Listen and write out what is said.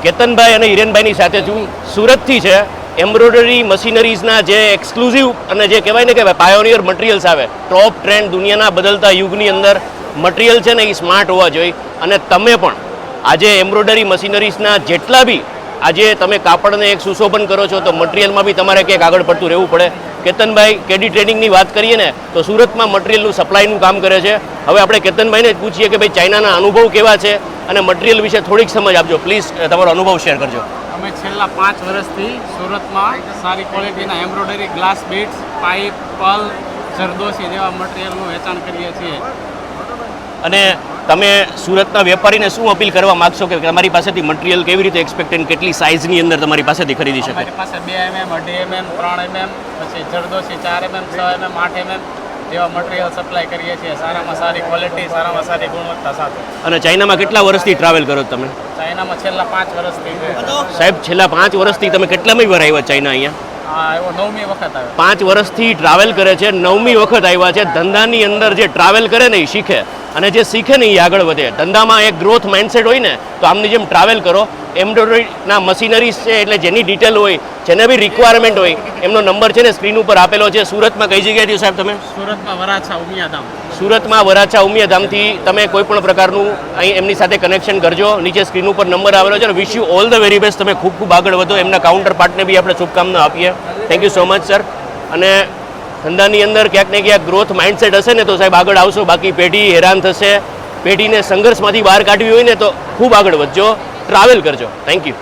કેતનભાઈ અને હિરેનભાઈની સાથે છું. સુરતથી છે. એમ્બ્રોઇડરી મશીનરીઝના જે એક્સક્લુઝિવ અને જે કહેવાય ને કે પાયોનિયર મટીરિયલ્સ આવે, ટોપ ટ્રેન્ડ દુનિયાના બદલતા યુગની અંદર મટીરિયલ છે ને એ સ્માર્ટ હોવા જોઈએ. અને તમે પણ આજે એમ્બ્રોઇડરી મશીનરીઝના જેટલા બી આજે તમે કાપડને એક સુશોભન કરો છો તો મટીરિયલમાં બી તમારે ક્યાંક આગળ પડતું રહેવું પડે. કેતનભાઈ કેડી ટ્રેડિંગની વાત કરીએ ને તો સુરતમાં મટીરિયલનું સપ્લાયનું કામ કરે છે. હવે આપણે કેતનભાઈને જ પૂછીએ કે ભાઈ ચાઇનાના અનુભવ કેવા છે અને મટીરિયલ વિશે થોડીક સમજ આપજો પ્લીઝ. તમારો અનુભવ શેર કરજો. અમે છેલ્લા 5 વર્ષથી સુરતમાં સારી ક્વોલિટીના એમ્બ્રોઇડરી, ગ્લાસ બીડ્સ, પાઇપ, પલ, જરદોશી જેવા મટીરિયલનું વેચાણ કરીએ છીએ. અને તમે સુરતના વેપારીને શું અપીલ કરવા માગશો કે તમારી પાસેથી મટીરિયલ કેવી રીતે એક્સપેક્ટેડ, કેટલી સાઇઝની અંદર તમારી પાસેથી ખરીદી શકે? અમારી પાસે 2 mm, 2.5 mm, 3 mm, પછી જરદોશી 4 mm, 6 mm, 8 mm જેવા મટીરિયલ સપ્લાય કરીએ છીએ. સારામાં સારી ક્વોલિટી, સારામાં સારી ગુણવત્તા સાથે. અને ચાઇનામાં કેટલા વર્ષથી ટ્રાવેલ કરો છો તમે? ચાઇનામાં છેલ્લા 5 વર્ષથી છે. સાહેબ, છેલ્લા 5 વર્ષથી તમે કેટલામી વાર આવ્યા ચાઇના અહીંયા? હા, એવો 9મી વખત આવ્યો. 5 વર્ષથી ટ્રાવેલ કરે છે, 9મી વખત આવ્યા છે. ધંધાની અંદર જે ટ્રાવેલ કરે ને એ શીખે, અને જે શીખે ને એ આગળ વધે. ધંધામાં એક ગ્રોથ માઇન્ડસેટ હોય ને તો આમની જેમ ટ્રાવેલ કરો. એમ્બ્રોઇડરીના મશીનરીઝ છે એટલે જેની ડિટેલ હોય, જેને બી રિક્વાયરમેન્ટ હોય, એમનો નંબર છે ને સ્ક્રીન ઉપર આપેલો છે. સુરતમાં કઈ જગ્યાએથી સાહેબ તમે? સુરતમાં વરાછા ઉમિયાધામ. સુરતમાં વરાછા ઉમિયાધામથી તમે કોઈ પણ પ્રકારનું અહીં એમની સાથે કનેક્શન કરજો. નીચે સ્ક્રીન ઉપર નંબર આવેલો છે. Wish you all the very best. તમે ખૂબ ખૂબ આગળ વધો. એમના કાઉન્ટર પાર્ટને બી આપણે શુભકામના આપીએ. Thank you so much sir. અને ધંધાની અંદર ક્યાંક ને ક્યાંક ગ્રોથ માઇન્ડસેટ હશે ને તો સાહેબ આગળ આવશો. બાકી પેઢી હેરાન થશે. પેઢીને સંઘર્ષમાંથી બહાર કાઢવી હોય ને તો ખૂબ આગળ વધજો, ટ્રાવેલ કરજો. Thank you.